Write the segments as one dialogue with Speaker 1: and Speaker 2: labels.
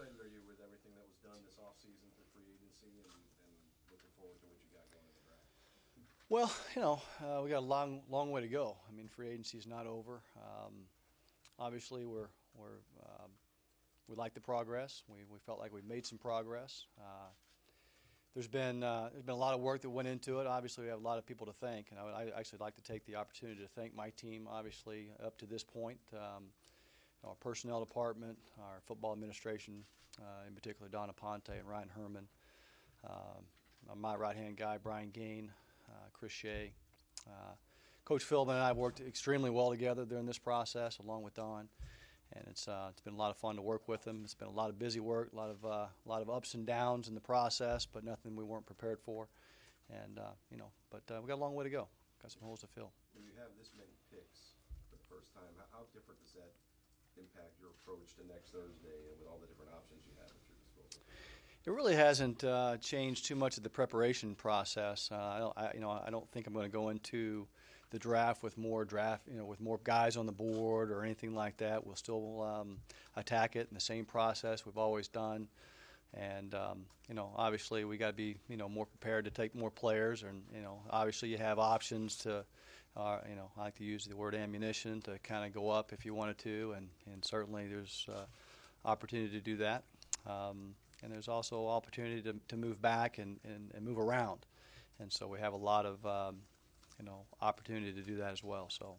Speaker 1: excited are you with everything that was done this offseason through free agency and looking forward to what you got going in the draft?
Speaker 2: Well, we got a long way to go. I mean, free agency is not over. Obviously, we like the progress. We felt like we made some progress. There's been a lot of work that went into it. Obviously, we have a lot of people to thank, and I actually like to take the opportunity to thank my team. Obviously, up to this point, our personnel department, our football administration, in particular Donna Ponte and Ryan Herman, my right-hand guy Brian Gain, Chris Shea. Coach Philbin and I have worked extremely well together during this process, along with Don, and it's been a lot of fun to work with them. It's been a lot of busy work, a lot of ups and downs in the process, but nothing we weren't prepared for. And we got a long way to go. Got some holes to fill.
Speaker 1: When you have this many picks for the first time, how different does that impact your approach to next Thursday and with all the different options you have at your disposal?
Speaker 2: It really hasn't changed too much of the preparation process. I don't think I'm going to go into the draft with more guys on the board or anything like that. We'll still attack it in the same process we've always done. And obviously we got to be more prepared to take more players. And obviously you have options to, I like to use the word ammunition to kind of go up if you wanted to, and certainly there's opportunity to do that. And there's also opportunity to move back and move around. And so we have a lot of, opportunity to do that as well. So,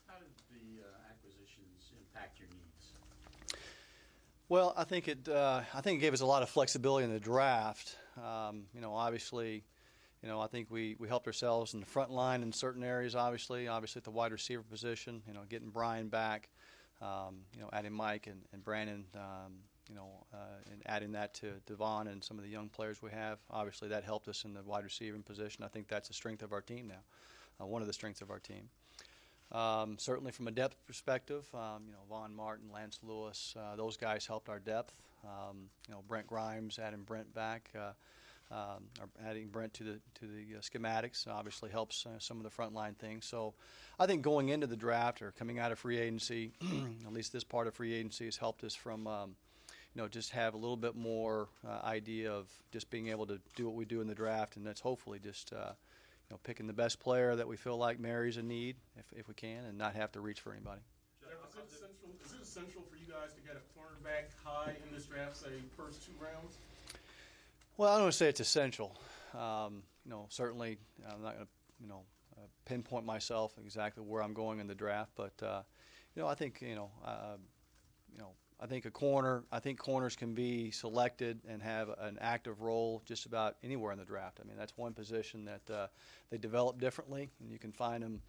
Speaker 3: how did the acquisitions impact your needs?
Speaker 2: Well, I think it gave us a lot of flexibility in the draft. Obviously, I think we helped ourselves in the front line in certain areas, obviously at the wide receiver position, getting Brian back, adding Mike and Brandon, and adding that to Devon and some of the young players we have. Obviously, that helped us in the wide receiving position. I think that's a strength of our team now, one of the strengths of our team. Certainly from a depth perspective, Vaughn Martin, Lance Lewis, those guys helped our depth. Brent Grimes, adding Brent back, adding Brent to the schematics obviously helps some of the frontline things. So I think going into the draft or coming out of free agency, at least this part of free agency has helped us from just have a little bit more idea of just being able to do what we do in the draft, and that's hopefully just picking the best player that we feel like marries a need if we can, and not have to reach for anybody.
Speaker 4: Jeff, is it essential for you guys to get a cornerback high in this draft, say first 2 rounds?
Speaker 2: Well, I don't want to say it's essential. Certainly I'm not going to pinpoint myself exactly where I'm going in the draft, but I think I think corners can be selected and have an active role just about anywhere in the draft. I mean, that's one position that they develop differently, and you can find them,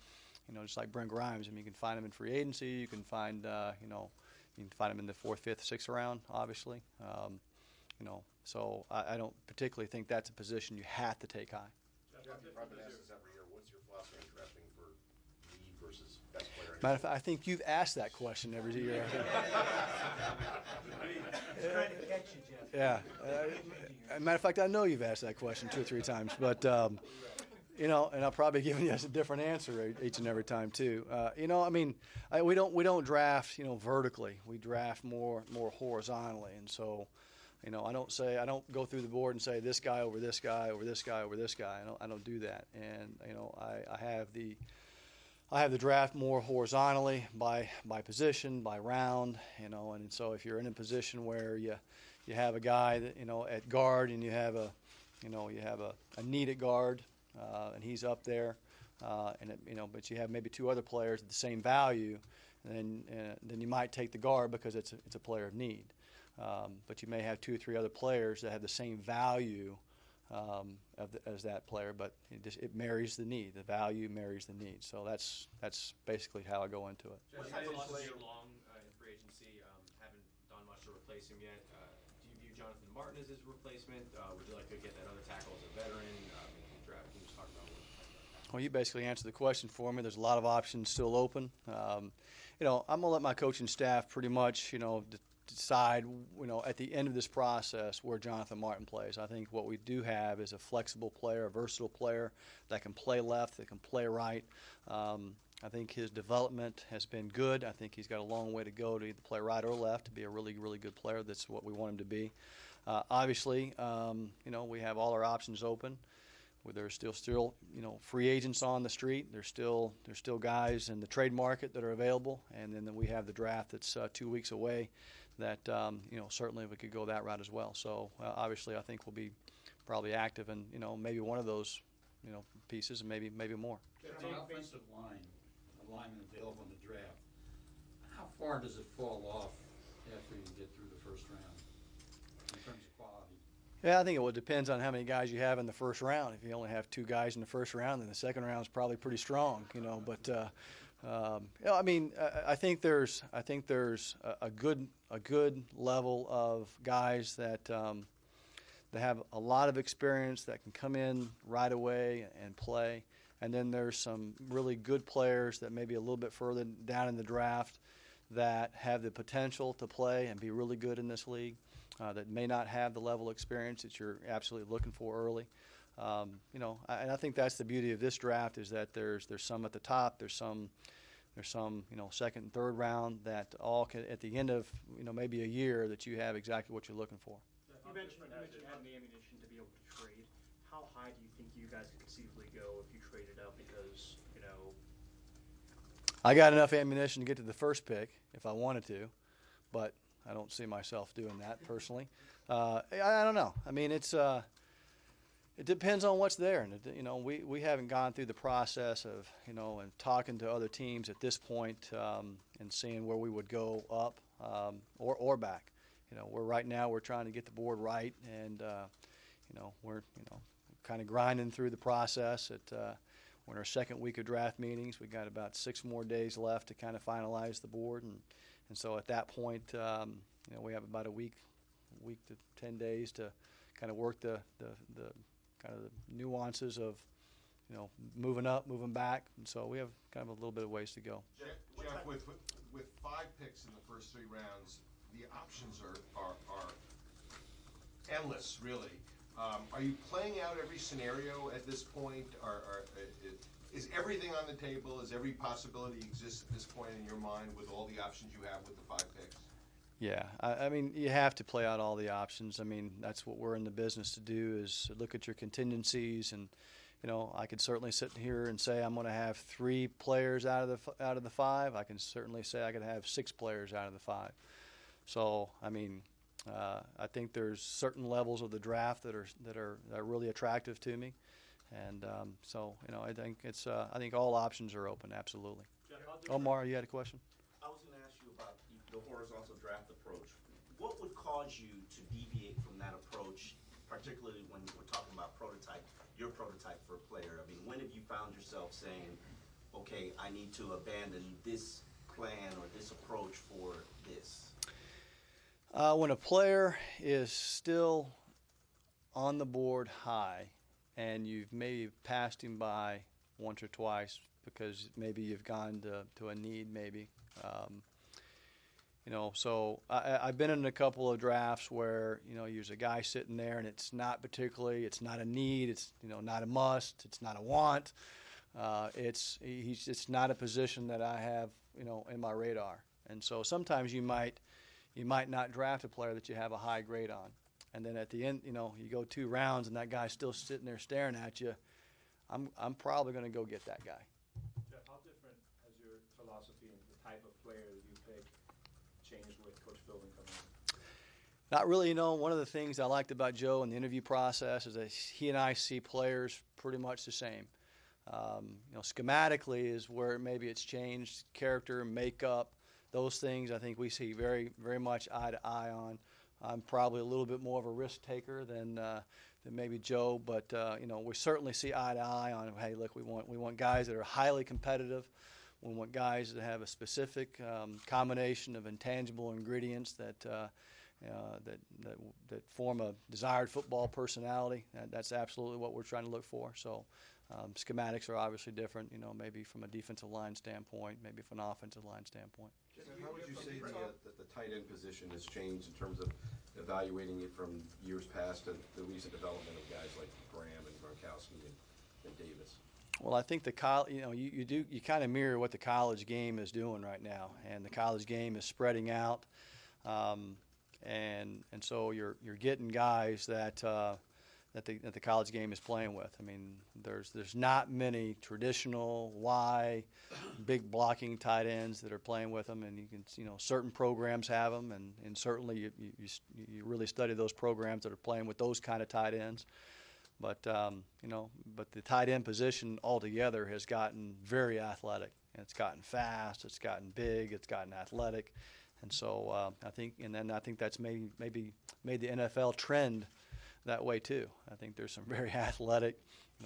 Speaker 2: just like Brent Grimes. I mean, you can find them in free agency. You can find, you can find them in the 4th, 5th, 6th round, obviously. So I don't particularly think that's a position you have to take high.
Speaker 1: Jeff, you probably been asked this every year. What's your philosophy on drafting for need versus best player?
Speaker 2: Matter of fact, I think you've asked that question every year.
Speaker 5: Trying to catch you, Jeff.
Speaker 2: Yeah. Matter of fact, I know you've asked that question 2 or 3 times, but and I'll probably give you a different answer each and every time too. We don't draft vertically. We draft more horizontally, and so. I don't go through the board and say this guy over this guy over this guy over this guy. I don't do that. And I have the draft more horizontally by position, by round, and so if you're in a position where you have a guy that at guard and you have a need at guard and he's up there, but you have maybe 2 other players at the same value, then you might take the guard because it's a player of need. But you may have 2 or 3 other players that have the same value as that player, but it marries the need. The value marries the need. So that's basically how I go into it.
Speaker 6: What's your philosophy along in free agency? Haven't done much to replace him yet. Do you view Jonathan Martin as his replacement? Would you like to get that other tackle as a veteran? Draft. Can you just talk about what?
Speaker 2: Well, you basically answered the question for me. There's a lot of options still open. I'm going to let my coaching staff pretty much, decide, at the end of this process where Jonathan Martin plays. I think what we do have is a flexible player, a versatile player that can play left, that can play right. I think his development has been good. I think he's got a long way to go to either play right or left to be a really, really good player. That's what we want him to be. Obviously, we have all our options open. There's still free agents on the street. There's still guys in the trade market that are available, and then we have the draft that's 2 weeks away. That certainly we could go that route as well. So obviously, I think we'll be probably active in maybe one of those pieces, and maybe more.
Speaker 3: The offensive line, the lineman available in the draft, how far does it fall off after you get through the first round in terms of quality?
Speaker 2: Yeah, I think it depends on how many guys you have in the first round. If you only have 2 guys in the first round, then the second round is probably pretty strong, But I think there's a good level of guys that have a lot of experience that can come in right away and play. And then there's some really good players that may be a little bit further down in the draft that have the potential to play and be really good in this league. That may not have the level of experience that you're absolutely looking for early. And I think that's the beauty of this draft is that there's some at the top, there's some second and third round that all can, at the end of maybe a year that you have exactly what you're looking for.
Speaker 7: You mentioned having the ammunition to be able to trade. How high do you think you guys could conceivably go if you traded up? Because
Speaker 2: I got enough ammunition to get to the first pick if I wanted to, but I don't see myself doing that personally. I don't know. I mean, it depends on what's there, and we haven't gone through the process of and talking to other teams at this point and seeing where we would go up or back. Right now we're trying to get the board right, and we're kind of grinding through the process. We're in our second week of draft meetings. We've got about 6 more days left to kind of finalize the board, and so at that point, we have about a week to 10 days to kind of work the kind of the nuances of moving up, moving back, and so we have kind of a little bit of ways to go.
Speaker 8: Jeff, with 5 picks in the first 3 rounds, the options are endless, really. Are you playing out every scenario at this point? Is everything on the table? Is every possibility exists at this point in your mind with all the options you have with the 5 picks?
Speaker 2: Yeah, I mean, you have to play out all the options. I mean, that's what we're in the business to do, is look at your contingencies. And I could certainly sit here and say I'm going to have 3 players out of the 5. I can certainly say I could have 6 players out of the 5. So I mean, I think there's certain levels of the draft that are really attractive to me, and so I think I think all options are open. Absolutely. Omar, you had a question?
Speaker 9: I was going to ask you about the horizontal draft approach. What would cause you to deviate from that approach, particularly when we're talking about your prototype for a player? I mean, when have you found yourself saying, okay, I need to abandon this plan or this approach for this?
Speaker 2: When a player is still on the board high and you've maybe passed him by once or twice because maybe you've gone to a need maybe. So I've been in a couple of drafts where, there's a guy sitting there and it's not a need, it's, not a must, it's not a want. It's not a position that I have, in my radar. And so sometimes you might not draft a player that you have a high grade on. And then at the end, you go 2 rounds and that guy's still sitting there staring at you. I'm probably going to go get that guy.
Speaker 7: Jeff, how different has your philosophy and the type of player that you pick changed with Coach Philbin coming in?
Speaker 2: Not really. One of the things I liked about Joe in the interview process is that he and I see players pretty much the same. Schematically is where maybe it's changed, character, makeup, those things I think we see very, very much eye to eye on. I'm probably a little bit more of a risk taker than maybe Joe, but we certainly see eye to eye on. Hey, look, we want guys that are highly competitive. We want guys that have a specific combination of intangible ingredients that form a desired football personality. That's absolutely what we're trying to look for. So. Schematics are obviously different, maybe from a defensive line standpoint, maybe from an offensive line standpoint.
Speaker 1: How would you say the tight end position has changed in terms of evaluating it from years past to the recent development of guys like Graham and Gronkowski and Davis?
Speaker 2: Well, I think you kind of mirror what the college game is doing right now, and the college game is spreading out, and so you're getting guys that the college game is playing with. I mean, there's not many traditional big blocking tight ends that are playing with them, and you can certain programs have them, and certainly you really study those programs that are playing with those kind of tight ends. But but the tight end position altogether has gotten very athletic. It's gotten fast. It's gotten big. It's gotten athletic, and so I think that's maybe made the NFL trend that way too. I think there's some very athletic,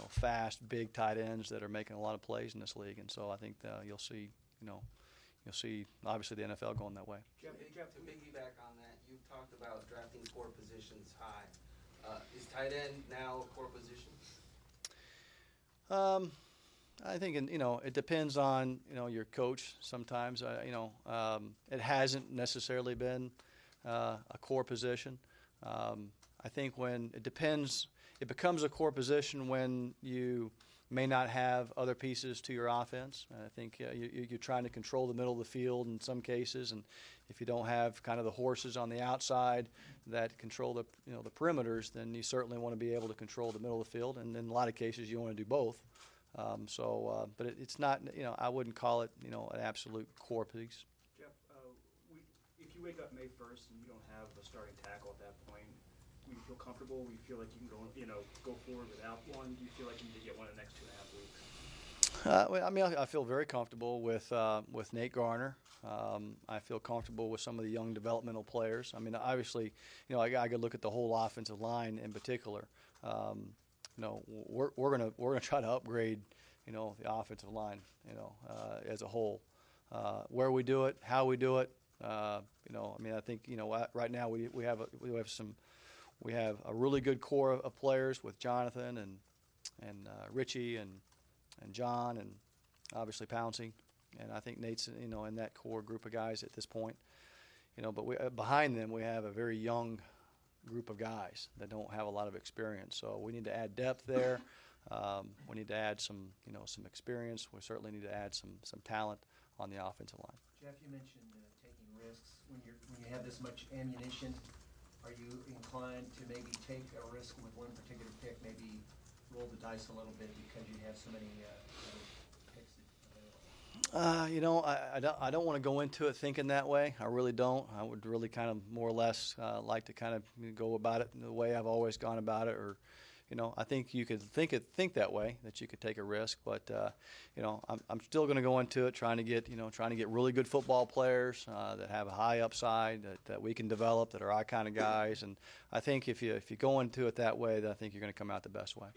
Speaker 2: fast, big tight ends that are making a lot of plays in this league, and so I think you'll see obviously the NFL going that way.
Speaker 10: Jeff, to piggyback on that, you've talked about drafting core positions high. Is tight end now a core position?
Speaker 2: I think it depends on your coach. Sometimes it hasn't necessarily been a core position. I think when it depends, it becomes a core position when you may not have other pieces to your offense. I think you're trying to control the middle of the field in some cases, and if you don't have kind of the horses on the outside that control the perimeters, then you certainly want to be able to control the middle of the field, and in a lot of cases you want to do both. But it's not, I wouldn't call it, an absolute core piece.
Speaker 7: Jeff, if you wake up May 1st and you don't have a starting tackle at that point, will you feel comfortable? Will you feel like you can go forward without one? Do you feel like you need to get one in the next 2.5 weeks?
Speaker 2: I feel very comfortable with Nate Garner. I feel comfortable with some of the young developmental players. I mean, obviously, I could look at the whole offensive line in particular. We're gonna try to upgrade, the offensive line, as a whole. Where we do it, how we do it. I think right now we have a really good core of players with Jonathan and Richie and John and obviously Pouncey, and I think Nate's in that core group of guys at this point. But behind them we have a very young group of guys that don't have a lot of experience. So we need to add depth there. We need to add some experience. We certainly need to add some talent on the offensive line.
Speaker 5: Jeff, you mentioned taking risks. When you have this much ammunition, are you inclined to maybe take a risk with one particular pick, maybe roll the dice a little bit because you have so many picks available?
Speaker 2: I don't want to go into it thinking that way. I really don't. I would really kind of more or less like to kind of go about it the way I've always gone about it. Or, I think you could think that way, that you could take a risk. But I'm still going to go into it trying to get really good football players that have a high upside that we can develop, that are our kind of guys. And I think if you go into it that way, then I think you're going to come out the best way.